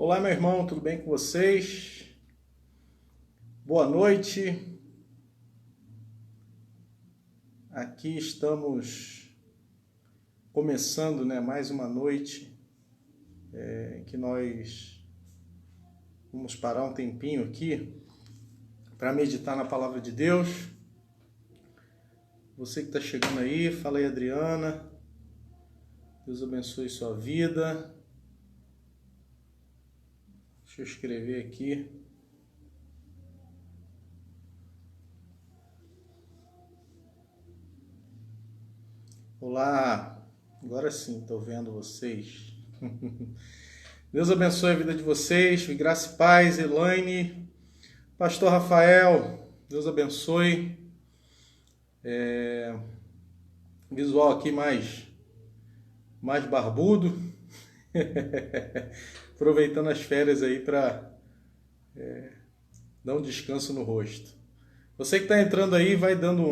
Olá, meu irmão, tudo bem com vocês? Boa noite. Aqui estamos começando, mais uma noite em que nós vamos parar um tempinho aqui para meditar na palavra de Deus. Você que está chegando aí, fala aí, Adriana. Deus abençoe sua vida. Deixa eu escrever aqui. Olá, agora sim, estou vendo vocês. Deus abençoe a vida de vocês, graça e paz, Elaine, Pastor Rafael, Deus abençoe. Visual aqui mais barbudo, aproveitando as férias aí para dar um descanso no rosto. Você que está entrando aí, vai dando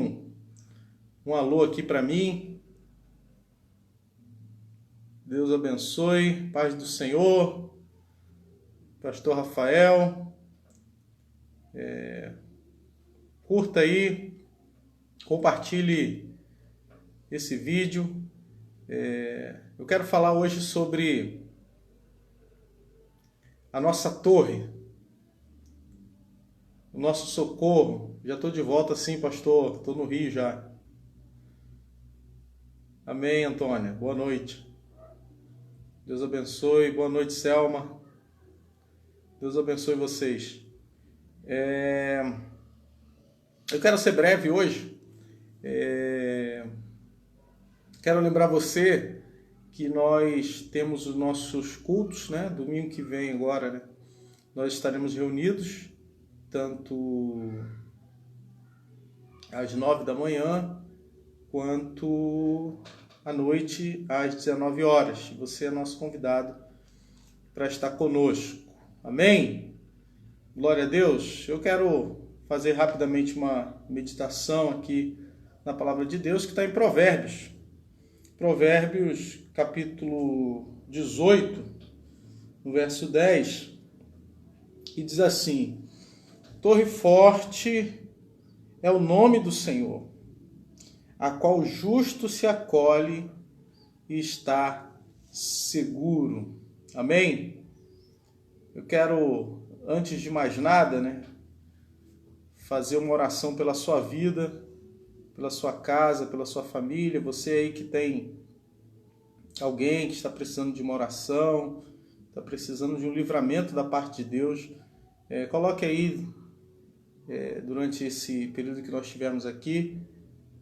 um alô aqui para mim. Deus abençoe, paz do Senhor, Pastor Rafael. Curta aí, compartilhe esse vídeo. Eu quero falar hoje sobre a nossa torre, o nosso socorro. Já estou de volta sim, pastor, estou no Rio já. Amém, Antônia, boa noite. Deus abençoe, boa noite, Selma. Deus abençoe vocês. Eu quero ser breve hoje. Quero lembrar você que nós temos os nossos cultos, Domingo que vem agora, Nós estaremos reunidos, tanto às 9 da manhã, quanto à noite, às 19 horas. Você é nosso convidado para estar conosco. Amém? Glória a Deus. Eu quero fazer rapidamente uma meditação aqui na palavra de Deus, que está em Provérbios. Provérbios, capítulo 18, no verso 10, e diz assim: Torre forte é o nome do Senhor, a qual o justo se acolhe e está seguro. Amém? Eu quero, antes de mais nada, fazer uma oração pela sua vida, pela sua casa, pela sua família. Você aí que tem alguém que está precisando de uma oração, está precisando de um livramento da parte de Deus, coloque aí, durante esse período que nós estivermos aqui,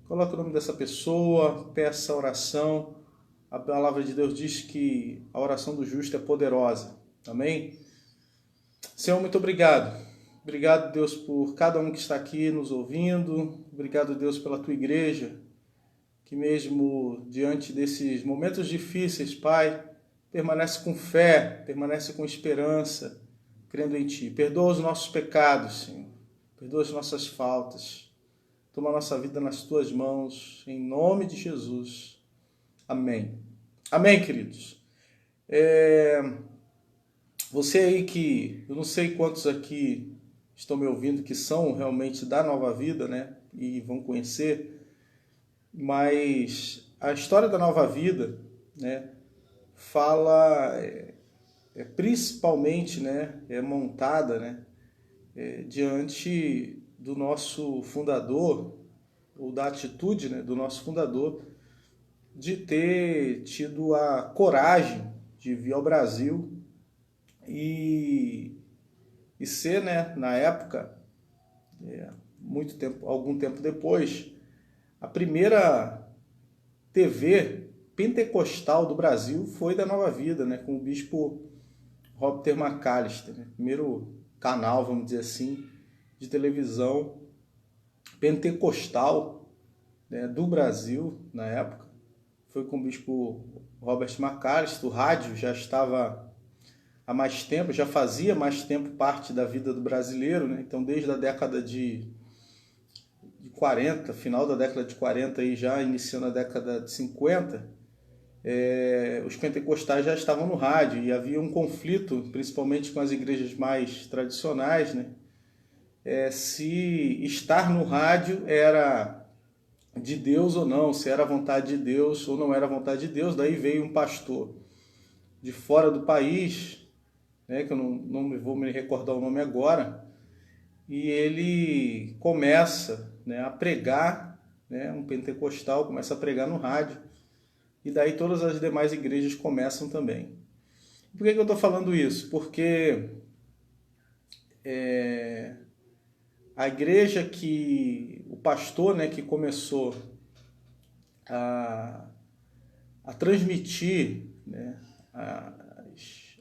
coloque o nome dessa pessoa, peça a oração. A palavra de Deus diz que a oração do justo é poderosa. Amém? Senhor, muito obrigado. Obrigado, Deus, por cada um que está aqui nos ouvindo. Obrigado, Deus, pela tua igreja, que mesmo diante desses momentos difíceis, Pai, permanece com fé, permanece com esperança, crendo em Ti. Perdoa os nossos pecados, Senhor. Perdoa as nossas faltas. Toma a nossa vida nas Tuas mãos, em nome de Jesus. Amém. Amém, queridos. Você aí que, eu não sei quantos aqui estão me ouvindo que são realmente da Nova Vida, e vão conhecer, mas a história da Nova Vida, fala, principalmente, é montada, diante do nosso fundador, ou da atitude, do nosso fundador, de ter tido a coragem de vir ao Brasil e ser, na época, algum tempo depois, a primeira TV pentecostal do Brasil foi da Nova Vida, com o bispo Robert McAllister, primeiro canal, vamos dizer assim, de televisão pentecostal, do Brasil na época. Foi com o bispo Robert McAllister. O rádio já estava há mais tempo, já fazia mais tempo parte da vida do brasileiro, Então, desde a década de 40, final da década de 40 e já iniciando a década de 50, os pentecostais já estavam no rádio e havia um conflito, principalmente com as igrejas mais tradicionais, né? Se estar no rádio era de Deus ou não, se era vontade de Deus ou não era vontade de Deus. Daí veio um pastor de fora do país, né, que eu não vou me recordar o nome agora, e ele começa, né, a pregar, né, um pentecostal começa a pregar no rádio, e daí todas as demais igrejas começam também. Por que eu estou falando isso? Porque a igreja que o pastor, né, que começou a transmitir, né,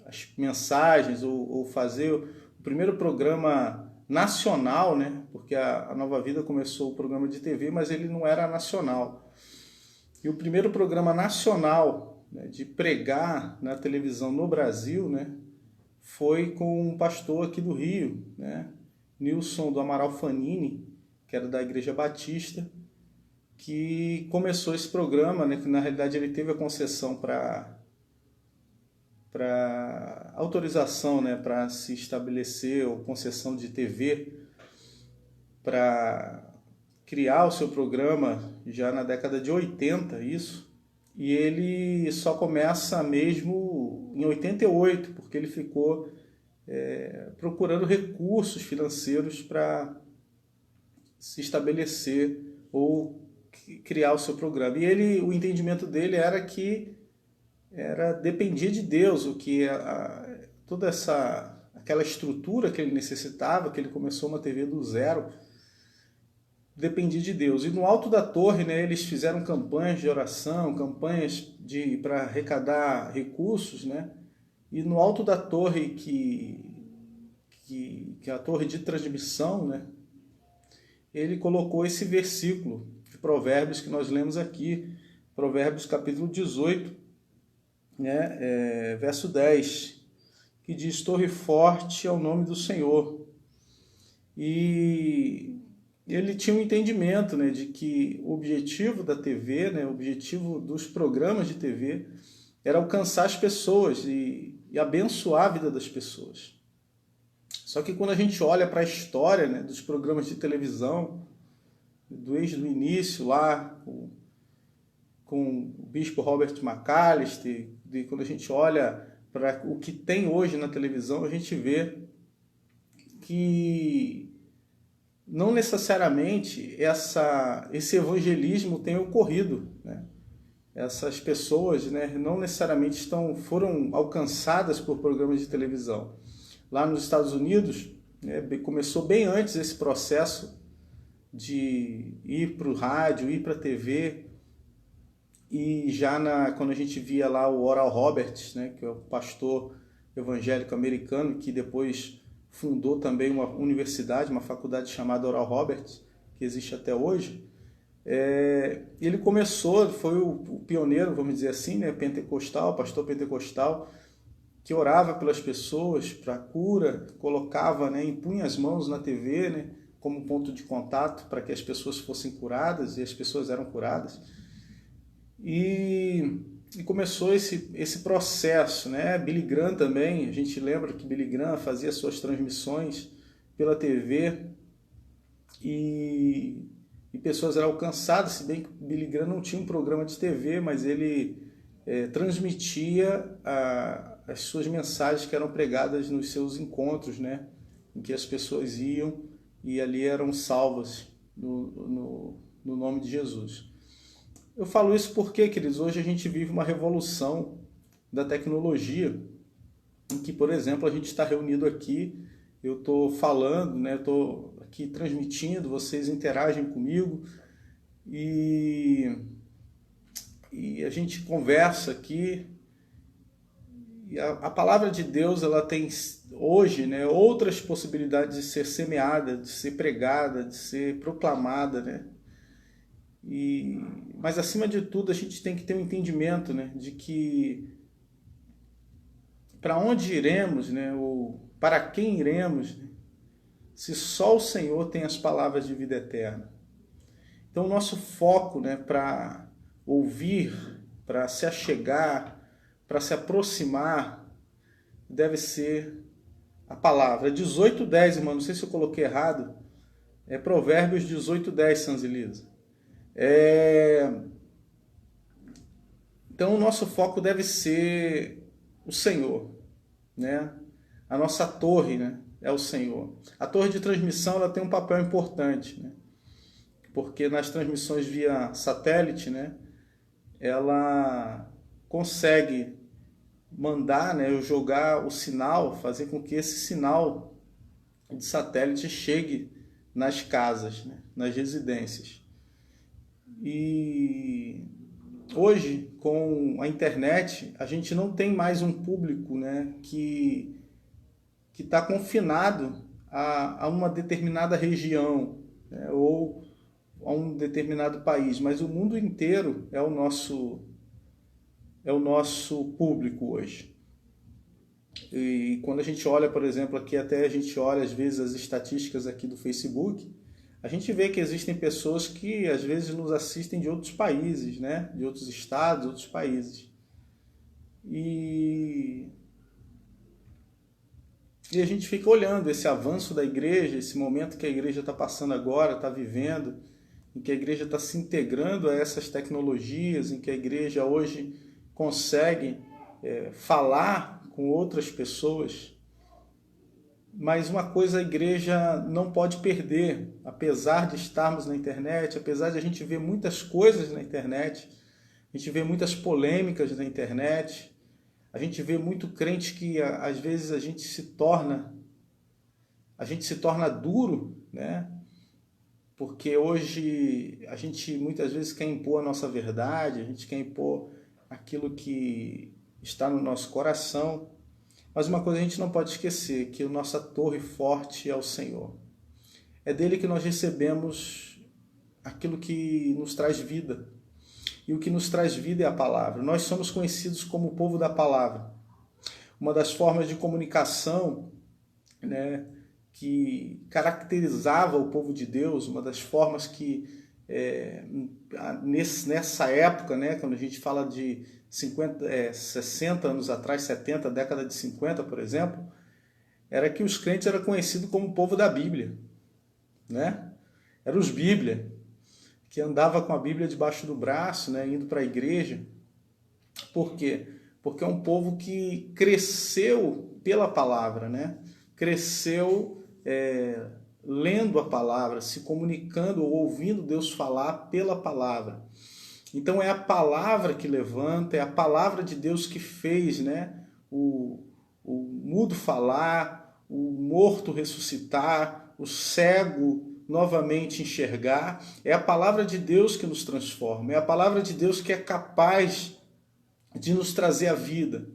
as mensagens ou fazer o primeiro programa nacional, né, porque a Nova Vida começou o programa de TV, mas ele não era nacional. E o primeiro programa nacional, né, de pregar na televisão no Brasil, né, foi com um pastor aqui do Rio, né, Nilson do Amaral Fanini, que era da Igreja Batista, que começou esse programa, né, que na realidade ele teve a concessão para autorização, né, para se estabelecer, ou concessão de TV, para criar o seu programa já na década de 80, isso, e ele só começa mesmo em 88, porque ele ficou procurando recursos financeiros para se estabelecer ou criar o seu programa. E o entendimento dele era que dependia de Deus, o que toda aquela estrutura que ele necessitava, que ele começou uma TV do zero, dependia de Deus. E no alto da torre, né, eles fizeram campanhas de oração, campanhas para arrecadar recursos, né? E no alto da torre, que é a torre de transmissão, né, ele colocou esse versículo de Provérbios que nós lemos aqui, Provérbios capítulo 18, né, verso 10, que diz: torre forte é o nome do Senhor. E ele tinha um entendimento, né, de que o objetivo da TV, né, o objetivo dos programas de TV era alcançar as pessoas e abençoar a vida das pessoas. Só que quando a gente olha para a história, né, dos programas de televisão, desde o início lá, com o bispo Robert McAllister, quando a gente olha para o que tem hoje na televisão, a gente vê que não necessariamente esse evangelismo tem ocorrido, né? Essas pessoas, né, não necessariamente foram alcançadas por programas de televisão. Lá nos Estados Unidos, né, começou bem antes esse processo de ir para o rádio, ir para a TV, e já quando a gente via lá o Oral Roberts, né, que é o pastor evangélico americano, que depois fundou também uma universidade, uma faculdade chamada Oral Roberts, que existe até hoje. Ele começou, foi o pioneiro, vamos dizer assim, né, pentecostal, pastor pentecostal, que orava pelas pessoas para cura, colocava, né, impunha as mãos na TV, né, como ponto de contato para que as pessoas fossem curadas, e as pessoas eram curadas. E começou esse processo, né? Billy Graham também, a gente lembra que Billy Graham fazia suas transmissões pela TV e pessoas eram alcançadas, se bem que Billy Graham não tinha um programa de TV, mas ele transmitia as suas mensagens que eram pregadas nos seus encontros, né? Em que as pessoas iam e ali eram salvas no nome de Jesus. Eu falo isso porque, queridos, hoje a gente vive uma revolução da tecnologia, em que, por exemplo, a gente está reunido aqui, eu estou falando, né, estou aqui transmitindo, vocês interagem comigo e a gente conversa aqui. E a palavra de Deus, ela tem hoje, né, outras possibilidades de ser semeada, de ser pregada, de ser proclamada, né? Mas acima de tudo a gente tem que ter um entendimento, né, de que para onde iremos, né, ou para quem iremos, né, se só o Senhor tem as palavras de vida eterna. Então o nosso foco, né, para ouvir para se achegar, para se aproximar, deve ser a palavra. 18:10, irmão, não sei se eu coloquei errado, é Provérbios 18:10, Sanzilisa. Então o nosso foco deve ser o Senhor, né? A nossa torre, né, é o Senhor. A torre de transmissão ela tem um papel importante, né? Porque nas transmissões via satélite, né, ela consegue mandar, né, jogar o sinal, fazer com que esse sinal de satélite chegue nas casas, né, nas residências. E hoje, com a internet, a gente não tem mais um público, né, que está confinado a uma determinada região, né, ou a um determinado país, mas o mundo inteiro é o nosso público hoje. E quando a gente olha, por exemplo, aqui até a gente olha às vezes as estatísticas aqui do Facebook, a gente vê que existem pessoas que às vezes nos assistem de outros países, né? De outros estados, outros países. E a gente fica olhando esse avanço da igreja, esse momento que a igreja está passando agora, está vivendo, em que a igreja está se integrando a essas tecnologias, em que a igreja hoje consegue falar com outras pessoas. Mas uma coisa a igreja não pode perder, apesar de estarmos na internet, apesar de a gente ver muitas coisas na internet, a gente vê muitas polêmicas na internet, a gente vê muito crente que às vezes a gente se torna duro, né? Porque hoje a gente muitas vezes quer impor a nossa verdade, a gente quer impor aquilo que está no nosso coração. Mas uma coisa a gente não pode esquecer, que a nossa torre forte é o Senhor. É dele que nós recebemos aquilo que nos traz vida. E o que nos traz vida é a palavra. Nós somos conhecidos como o povo da palavra. Uma das formas de comunicação, né, que caracterizava o povo de Deus, uma das formas que nessa época, né, quando a gente fala de 60 anos atrás, 70, década de 50, por exemplo, era que os crentes eram conhecidos como o povo da Bíblia, né? Eram os Bíblia, que andava com a Bíblia debaixo do braço, né, indo para a igreja. Por quê? Porque é um povo que cresceu pela palavra, né? Cresceu lendo a palavra, se comunicando ou ouvindo Deus falar pela palavra. Então é a palavra que levanta, é a palavra de Deus que fez, né, o mudo falar, o morto ressuscitar, o cego novamente enxergar. É a palavra de Deus que nos transforma, é a palavra de Deus que é capaz de nos trazer a vida.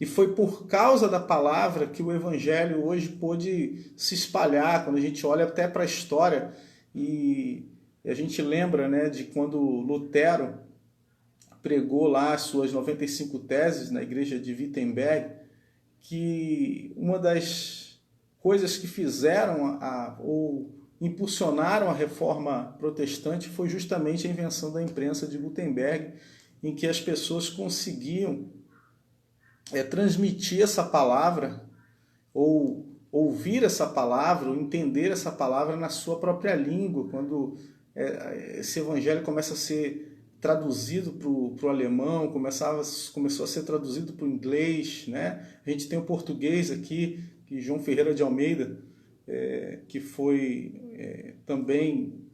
E foi por causa da palavra que o Evangelho hoje pôde se espalhar. Quando a gente olha até para a história e a gente lembra, né, de quando Lutero pregou lá as suas 95 teses na igreja de Wittenberg, que uma das coisas que fizeram ou impulsionaram a reforma protestante foi justamente a invenção da imprensa de Gutenberg, em que as pessoas conseguiam transmitir essa palavra, ou ouvir essa palavra, ou entender essa palavra na sua própria língua, quando esse evangelho começa a ser traduzido para o alemão, começou a ser traduzido para o inglês, né? A gente tem o português aqui, que João Ferreira de Almeida, que foi também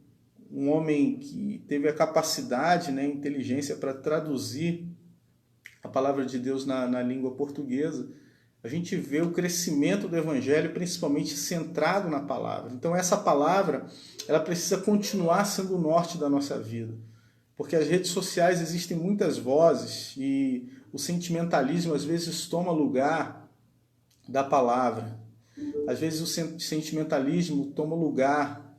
um homem que teve a capacidade, né, inteligência para traduzir a palavra de Deus na língua portuguesa. A gente vê o crescimento do evangelho principalmente centrado na palavra. Então essa palavra, ela precisa continuar sendo o norte da nossa vida. Porque as redes sociais existem muitas vozes e o sentimentalismo às vezes toma lugar da palavra. Às vezes o sentimentalismo toma lugar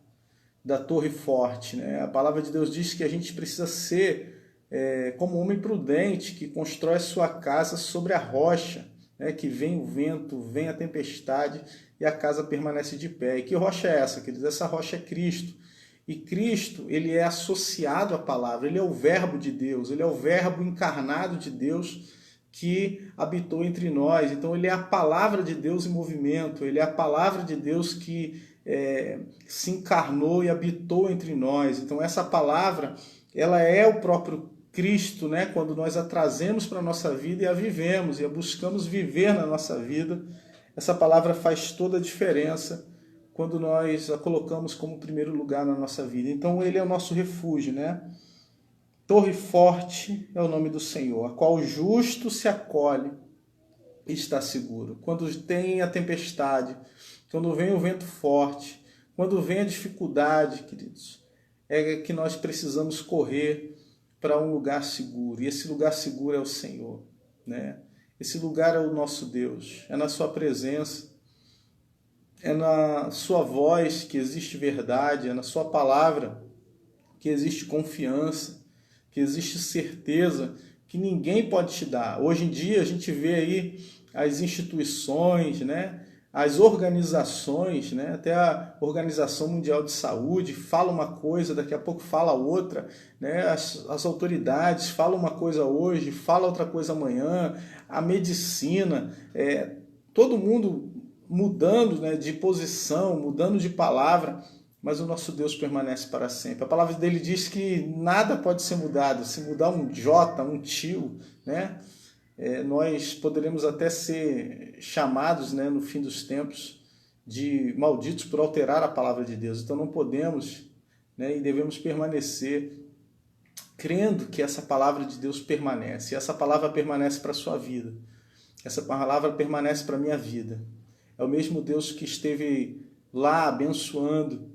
da torre forte, né? A palavra de Deus diz que a gente precisa ser como um homem prudente que constrói sua casa sobre a rocha, né? Que vem o vento, vem a tempestade e a casa permanece de pé. E que rocha é essa, queridos? Essa rocha é Cristo. E Cristo, ele é associado à palavra, ele é o verbo de Deus, ele é o verbo encarnado de Deus que habitou entre nós. Então ele é a palavra de Deus em movimento, ele é a palavra de Deus que se encarnou e habitou entre nós. Então essa palavra, ela é o próprio Cristo, né? Quando nós a trazemos para a nossa vida e a vivemos, e a buscamos viver na nossa vida, essa palavra faz toda a diferença quando nós a colocamos como primeiro lugar na nossa vida. Então ele é o nosso refúgio, né? Torre forte é o nome do Senhor, a qual o justo se acolhe e está seguro. Quando tem a tempestade, quando vem o vento forte, quando vem a dificuldade, queridos, é que nós precisamos correr para um lugar seguro. E esse lugar seguro é o Senhor, né? Esse lugar é o nosso Deus, é na sua presença, é na sua voz que existe verdade, é na sua palavra que existe confiança, que existe certeza que ninguém pode te dar. Hoje em dia a gente vê aí as instituições, né? As organizações, né? Até a Organização Mundial de Saúde fala uma coisa, daqui a pouco fala outra, né? As autoridades falam uma coisa hoje, fala outra coisa amanhã, a medicina, todo mundo mudando, né, de posição, mudando de palavra, mas o nosso Deus permanece para sempre. A palavra dele diz que nada pode ser mudado, se mudar um jota, um tio, né? Nós poderemos até ser chamados, né, no fim dos tempos de malditos por alterar a palavra de Deus. Então não podemos, né, e devemos permanecer crendo que essa palavra de Deus permanece. E essa palavra permanece para a sua vida. Essa palavra permanece para a minha vida. É o mesmo Deus que esteve lá abençoando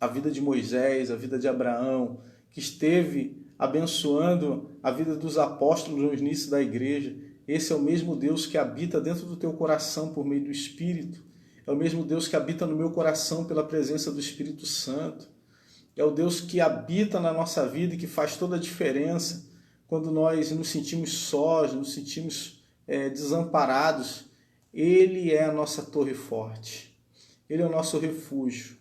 a vida de Moisés, a vida de Abraão, que esteve abençoando a vida dos apóstolos no início da igreja. Esse é o mesmo Deus que habita dentro do teu coração por meio do Espírito. É o mesmo Deus que habita no meu coração pela presença do Espírito Santo. É o Deus que habita na nossa vida e que faz toda a diferença quando nós nos sentimos sós, nos sentimos desamparados. Ele é a nossa torre forte. Ele é o nosso refúgio.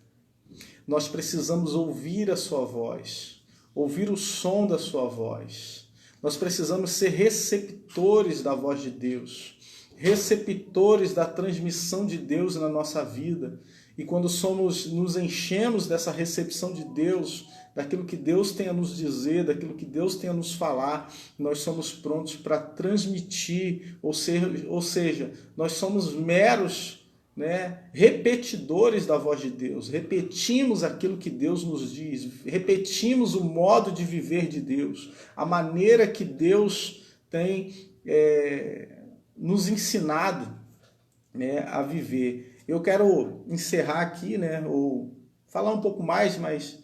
Nós precisamos ouvir a sua voz, ouvir o som da sua voz. Nós precisamos ser receptores da voz de Deus, receptores da transmissão de Deus na nossa vida. E quando nos enchemos dessa recepção de Deus, daquilo que Deus tem a nos dizer, daquilo que Deus tem a nos falar, nós somos prontos para transmitir, ou seja, nós somos meros, né, repetidores da voz de Deus, repetimos aquilo que Deus nos diz, repetimos o modo de viver de Deus, a maneira que Deus tem nos ensinado, né, a viver. Eu quero encerrar aqui, né, ou falar um pouco mais, mas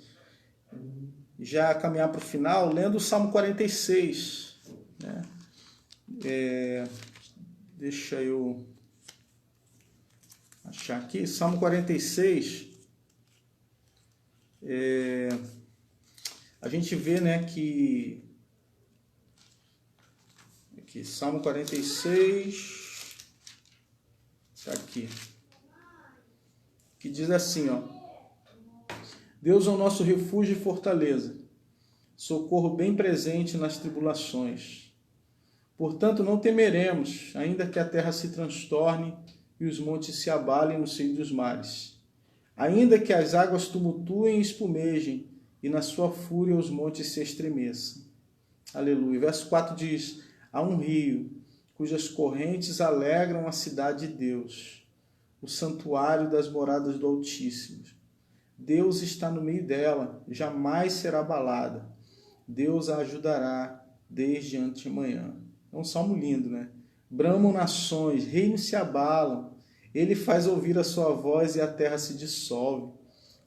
já caminhar para o final, lendo o Salmo 46. Né? Deixa eu achar aqui, Salmo 46, a gente vê, né, que aqui, Salmo 46, está aqui, que diz assim, ó: Deus é o nosso refúgio e fortaleza, socorro bem presente nas tribulações. Portanto, não temeremos, ainda que a terra se transtorne e os montes se abalem no seio dos mares. Ainda que as águas tumultuem e espumejem, e na sua fúria os montes se estremeçam. Aleluia. Verso 4 diz: há um rio, cujas correntes alegram a cidade de Deus, o santuário das moradas do Altíssimo. Deus está no meio dela, jamais será abalada. Deus a ajudará desde antemanhã. É um salmo lindo, né? Bramam nações, reinos se abalam. Ele faz ouvir a sua voz e a terra se dissolve.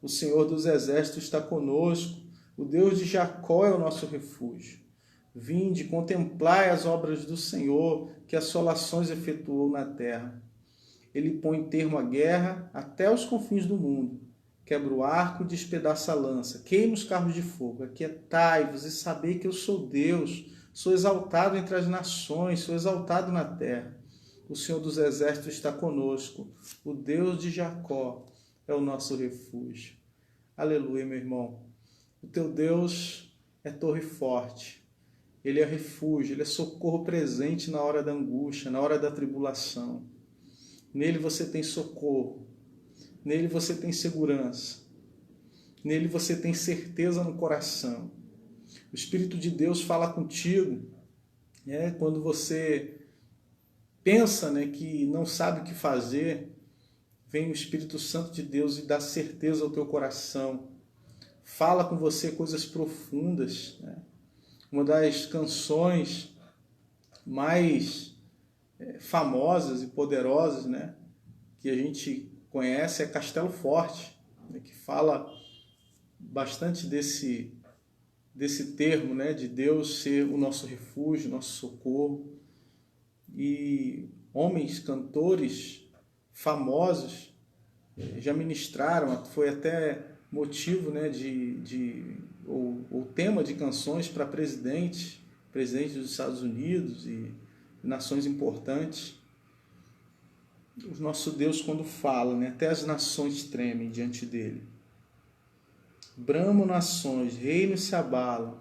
O Senhor dos exércitos está conosco. O Deus de Jacó é o nosso refúgio. Vinde, contemplai as obras do Senhor, que assolações efetuou na terra. Ele põe termo à guerra até os confins do mundo. Quebra o arco e despedaça a lança. Queima os carros de fogo. Aquietai-vos e sabei que eu sou Deus. Sou exaltado entre as nações, sou exaltado na terra. O Senhor dos exércitos está conosco. O Deus de Jacó é o nosso refúgio. Aleluia, meu irmão. O teu Deus é torre forte. Ele é refúgio, Ele é socorro presente na hora da angústia, na hora da tribulação. Nele você tem socorro. Nele você tem segurança. Nele você tem certeza no coração. O Espírito de Deus fala contigo, quando você pensa, que não sabe o que fazer, vem o Espírito Santo de Deus e dá certeza ao teu coração. Fala com você coisas profundas. Uma das canções mais famosas e poderosas, que a gente conhece é Castelo Forte, que fala bastante desse termo, de Deus ser o nosso refúgio, nosso socorro. E homens, cantores famosos já ministraram, foi até motivo o tema de canções para presidentes dos Estados Unidos e nações importantes. O nosso Deus, quando fala, até as nações tremem diante dele. Bramam nações, reinos se abalam,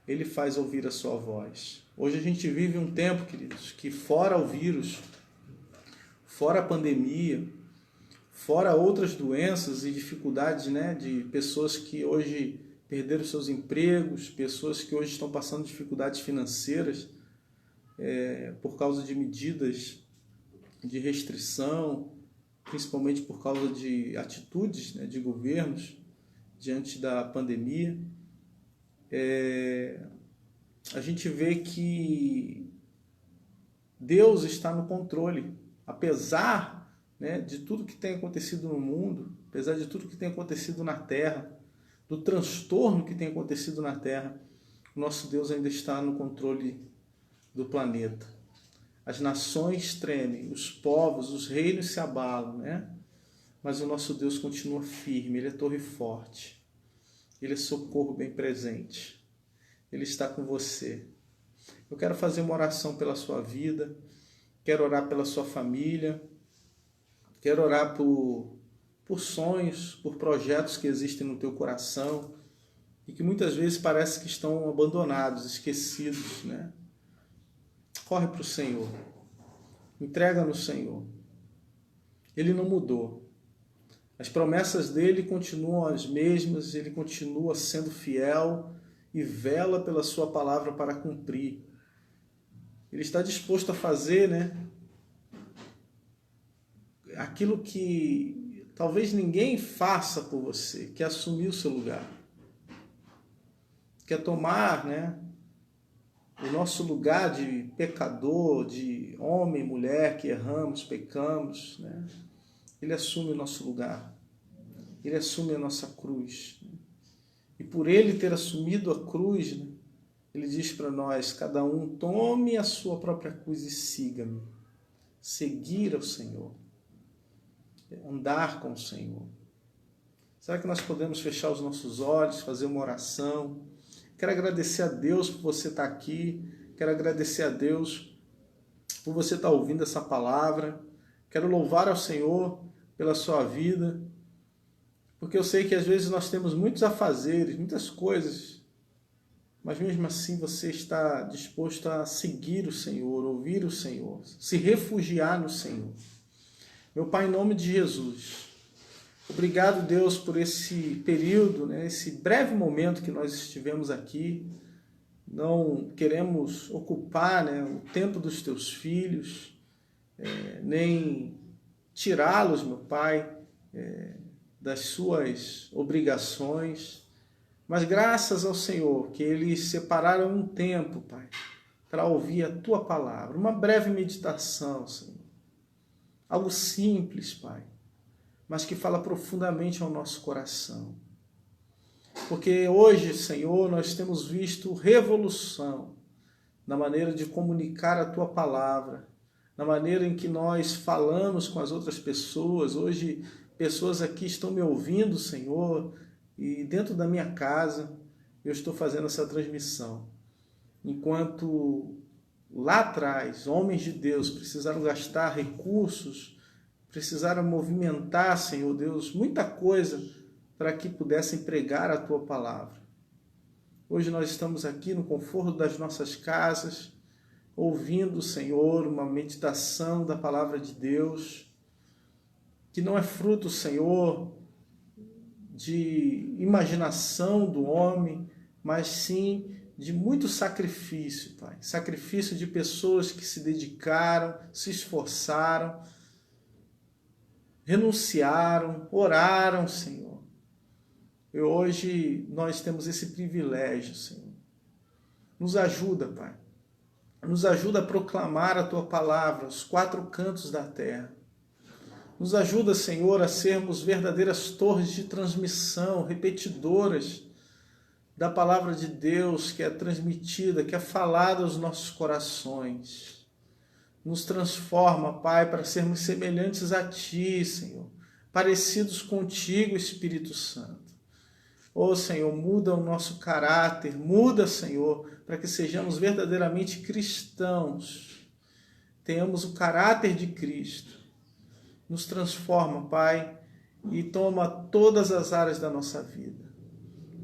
ele faz ouvir a sua voz. Hoje a gente vive um tempo, queridos, que fora o vírus, fora a pandemia, fora outras doenças e dificuldades, de pessoas que hoje perderam seus empregos, pessoas que hoje estão passando dificuldades financeiras por causa de medidas de restrição, principalmente por causa de atitudes de governos diante da pandemia. A gente vê que Deus está no controle, apesar de tudo que tem acontecido no mundo, apesar de tudo que tem acontecido na Terra, do transtorno que tem acontecido na Terra, o nosso Deus ainda está no controle do planeta. As nações tremem, os povos, os reinos se abalam, mas o nosso Deus continua firme, Ele é torre forte, Ele é socorro bem presente, Ele está com você. Eu quero fazer uma oração pela sua vida, quero orar pela sua família, quero orar por sonhos, por projetos que existem no teu coração e que muitas vezes parece que estão abandonados, esquecidos, Corre para o Senhor, entrega no Senhor. Ele não mudou. As promessas dele continuam as mesmas, ele continua sendo fiel e vela pela sua palavra para cumprir. Ele está disposto a fazer, aquilo que talvez ninguém faça por você, que é assumir o seu lugar. Que é tomar, o nosso lugar de pecador, de homem e mulher que erramos, pecamos, Ele assume o nosso lugar. Ele assume a nossa cruz. E por Ele ter assumido a cruz, Ele diz para nós, cada um, tome a sua própria cruz e siga-me. Seguir ao Senhor. Andar com o Senhor. Será que nós podemos fechar os nossos olhos, fazer uma oração? Quero agradecer a Deus por você estar aqui. Quero agradecer a Deus por você estar ouvindo essa palavra. Quero louvar ao Senhor pela sua vida. Porque eu sei que às vezes nós temos muitos afazeres, muitas coisas. Mas mesmo assim você está disposto a seguir o Senhor, ouvir o Senhor, se refugiar no Senhor. Meu Pai, em nome de Jesus, obrigado, Deus, por esse período, esse breve momento que nós estivemos aqui. Não queremos ocupar o tempo dos teus filhos, nem tirá-los, meu Pai, das suas obrigações. Mas graças ao Senhor, que eles separaram um tempo, Pai, para ouvir a Tua palavra. Uma breve meditação, Senhor. Algo simples, Pai, mas que fala profundamente ao nosso coração. Porque hoje, Senhor, nós temos visto revolução na maneira de comunicar a Tua palavra, na maneira em que nós falamos com as outras pessoas. Hoje, pessoas aqui estão me ouvindo, Senhor, e dentro da minha casa eu estou fazendo essa transmissão. Enquanto lá atrás, homens de Deus precisaram gastar recursos, precisaram movimentar, Senhor Deus, muita coisa para que pudessem pregar a Tua palavra. Hoje nós estamos aqui no conforto das nossas casas, ouvindo, Senhor, uma meditação da palavra de Deus, que não é fruto, Senhor, de imaginação do homem, mas sim de muito sacrifício, Pai. Sacrifício de pessoas que se dedicaram, se esforçaram, renunciaram, oraram, Senhor. E hoje nós temos esse privilégio, Senhor. Nos ajuda, Pai. Nos ajuda a proclamar a Tua palavra aos quatro cantos da terra. Nos ajuda, Senhor, a sermos verdadeiras torres de transmissão, repetidoras da palavra de Deus que é transmitida, que é falada aos nossos corações. Nos transforma, Pai, para sermos semelhantes a Ti, Senhor, parecidos contigo, Espírito Santo. Ô, Senhor, muda o nosso caráter, muda, Senhor, para que sejamos verdadeiramente cristãos, tenhamos o caráter de Cristo. Nos transforma, Pai, e toma todas as áreas da nossa vida.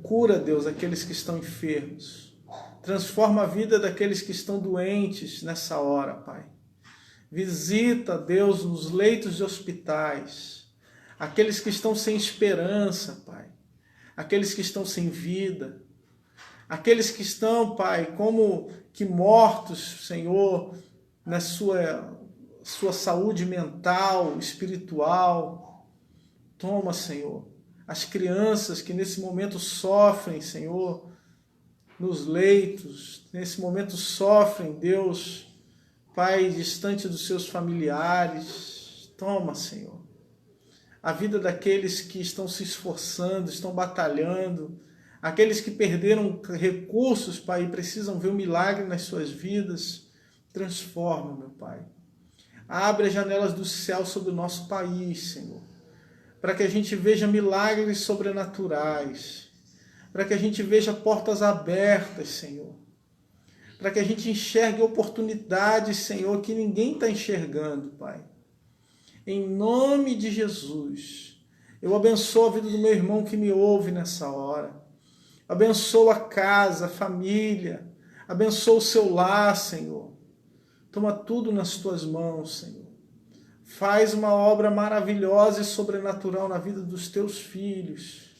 Cura, Deus, aqueles que estão enfermos. Transforma a vida daqueles que estão doentes nessa hora, Pai. Visita, Deus, nos leitos de hospitais, aqueles que estão sem esperança, Pai. Aqueles que estão sem vida. Aqueles que estão, Pai, como que mortos, Senhor, na sua saúde mental, espiritual. Toma, Senhor, as crianças que nesse momento sofrem, Senhor, nos leitos, nesse momento sofrem, Deus, Pai, distante dos seus familiares. Toma, Senhor, a vida daqueles que estão se esforçando, estão batalhando, aqueles que perderam recursos, Pai, e precisam ver um milagre nas suas vidas. Transforma, meu Pai. Abre as janelas do céu sobre o nosso país, Senhor, para que a gente veja milagres sobrenaturais, para que a gente veja portas abertas, Senhor, para que a gente enxergue oportunidades, Senhor, que ninguém está enxergando, Pai. Em nome de Jesus, eu abençoo a vida do meu irmão que me ouve nessa hora, abençoo a casa, a família, abençoo o seu lar, Senhor. Toma tudo nas tuas mãos, Senhor. Faz uma obra maravilhosa e sobrenatural na vida dos teus filhos.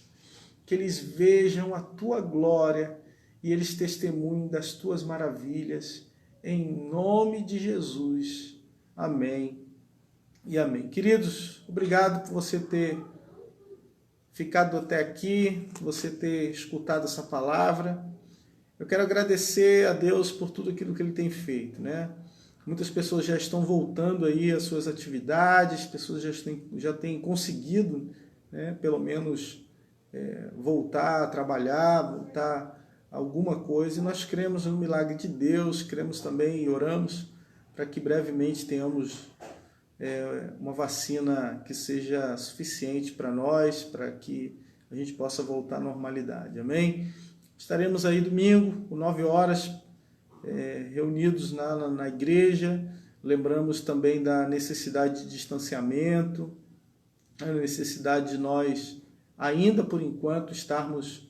Que eles vejam a tua glória e eles testemunhem das tuas maravilhas. Em nome de Jesus. Amém e amém. Queridos, obrigado por você ter ficado até aqui, por você ter escutado essa palavra. Eu quero agradecer a Deus por tudo aquilo que Ele tem feito, né? Muitas pessoas já estão voltando aí às suas atividades, pessoas já têm conseguido, né, pelo menos voltar a trabalhar, voltar a alguma coisa. E nós cremos no milagre de Deus, cremos também e oramos para que brevemente tenhamos uma vacina que seja suficiente para nós, para que a gente possa voltar à normalidade. Amém? Estaremos aí domingo, às 9 horas, reunidos na igreja. Lembramos também da necessidade de distanciamento, a necessidade de nós, ainda por enquanto, estarmos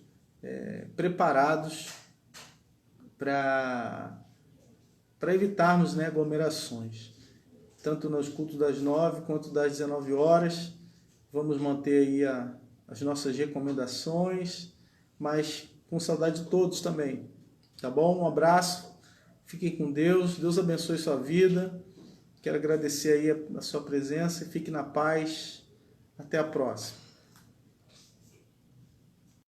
preparados para evitarmos, né, aglomerações, tanto nos cultos das 9 quanto das 19 horas. Vamos manter aí as nossas recomendações, mas com saudade de todos também, tá bom? Um abraço. Fiquem com Deus, Deus abençoe sua vida. Quero agradecer aí a sua presença e fique na paz. Até a próxima.